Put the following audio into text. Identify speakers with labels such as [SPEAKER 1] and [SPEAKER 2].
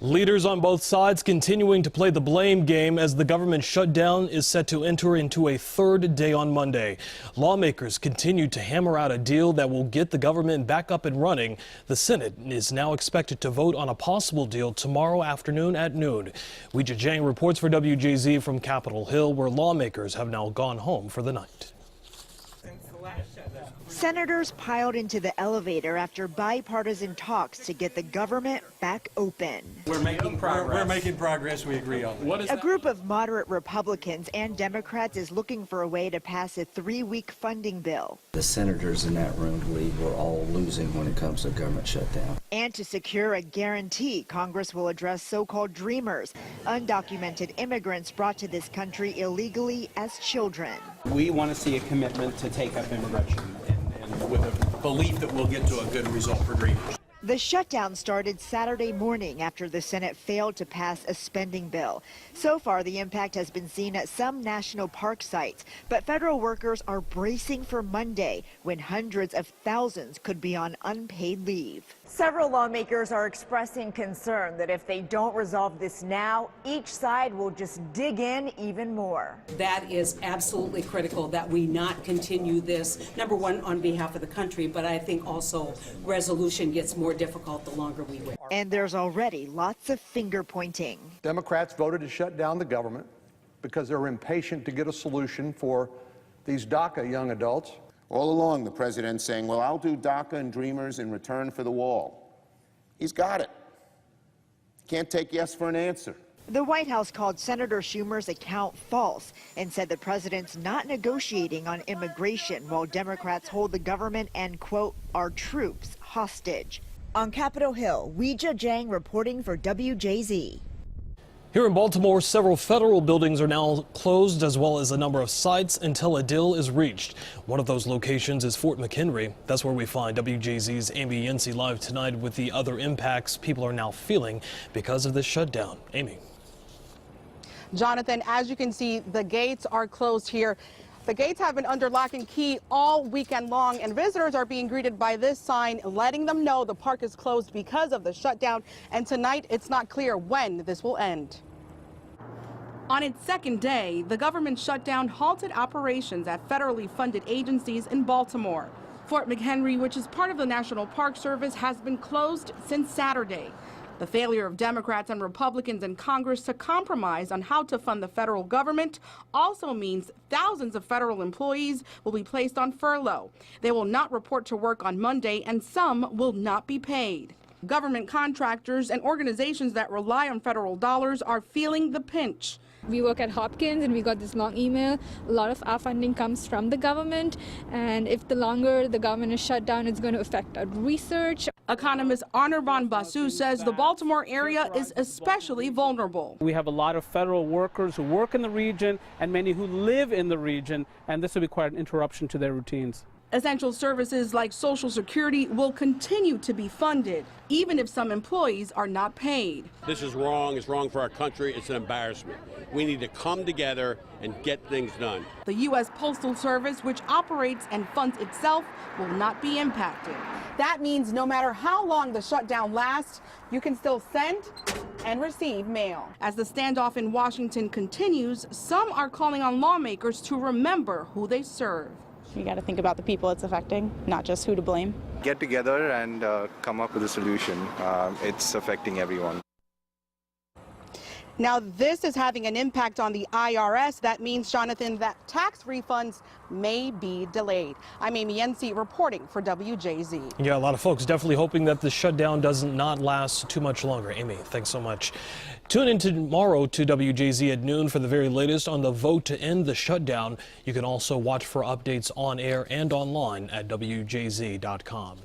[SPEAKER 1] Leaders on both sides continuing to play the blame game as the government shutdown is set to enter into a third day on Monday. Lawmakers continue to hammer out a deal that will get the government back up and running. The Senate is now expected to vote on a possible deal tomorrow afternoon at noon. Weijia Jiang reports for WJZ from Capitol Hill, where lawmakers have now gone home for the night.
[SPEAKER 2] Senators piled into the elevator after bipartisan talks to get the government back open.
[SPEAKER 3] We're making progress. We're making progress. We agree on that.
[SPEAKER 2] A group of moderate Republicans and Democrats is looking for a way to pass a 3-week funding bill.
[SPEAKER 4] The senators in that room believe we're all losing when it comes to government shutdown.
[SPEAKER 2] And to secure a guarantee, Congress will address so-called dreamers, undocumented immigrants brought to this country illegally as children.
[SPEAKER 3] We want to see a commitment to take up immigration and with a belief that we'll get to a good result for dreamers.
[SPEAKER 2] The shutdown started Saturday morning after the Senate failed to pass a spending bill. So far, the impact has been seen at some national park sites, but federal workers are bracing for Monday, when hundreds of thousands could be on unpaid leave. Several lawmakers are expressing concern that if they don't resolve this now, each side will just dig in even more.
[SPEAKER 5] That is absolutely critical that we not continue this, number one, on behalf of the country, but I think also resolution gets more difficult the longer we wait.
[SPEAKER 2] And there's already lots of finger pointing.
[SPEAKER 6] Democrats voted to shut down the government because they're impatient to get a solution for these DACA young adults.
[SPEAKER 7] All along, the president's saying, well, I'll do DACA and Dreamers in return for the wall. He's got it. Can't take yes for an answer.
[SPEAKER 2] The White House called Senator Schumer's account false and said the president's not negotiating on immigration while Democrats hold the government and, quote, our troops hostage. On Capitol Hill, Weijia Jiang reporting for WJZ.
[SPEAKER 1] Here in Baltimore, several federal buildings are now closed, as well as a number of sites until a deal is reached. One of those locations is Fort McHenry. That's where we find WJZ's Amy Yensi live tonight with the other impacts people are now feeling because of this shutdown. Amy.
[SPEAKER 8] Jonathan, as you can see, the gates are closed here. The gates have been under lock and key all weekend long, and visitors are being greeted by this sign letting them know the park is closed because of the shutdown. And tonight, it's not clear when this will end. On its second day, the government shutdown halted operations at federally funded agencies in Baltimore. Fort McHenry, which is part of the National Park Service, has been closed since Saturday. The failure of Democrats and Republicans in Congress to compromise on how to fund the federal government also means thousands of federal employees will be placed on furlough. They will not report to work on Monday, and some will not be paid. Government contractors and organizations that rely on federal dollars are feeling the pinch.
[SPEAKER 9] We work at Hopkins and we got this long email. A lot of our funding comes from the government, and if the longer the government is shut down, it's going to affect our research.
[SPEAKER 8] Economist Anirban Basu says the Baltimore area is especially vulnerable.
[SPEAKER 10] We have a lot of federal workers who work in the region and many who live in the region, and this will be quite an interruption to their routines.
[SPEAKER 8] Essential services like Social Security will continue to be funded, even if some employees are not paid.
[SPEAKER 11] This is wrong. It's wrong for our country. It's an embarrassment. We need to come together and get things done.
[SPEAKER 8] The U.S. Postal Service, which operates and funds itself, will not be impacted. That means no matter how long the shutdown lasts, you can still send and receive mail. As the standoff in Washington continues, some are calling on lawmakers to remember who they serve.
[SPEAKER 12] You got to think about the people it's affecting, not just who to blame.
[SPEAKER 13] Get together and come up with a solution. It's affecting everyone.
[SPEAKER 8] Now, this is having an impact on the IRS. That means, Jonathan, that tax refunds may be delayed. I'm Amy Yensi reporting for WJZ.
[SPEAKER 1] Yeah, a lot of folks definitely hoping that the shutdown does not last too much longer. Amy, thanks so much. Tune in tomorrow to WJZ at noon for the very latest on the vote to end the shutdown. You can also watch for updates on air and online at WJZ.com.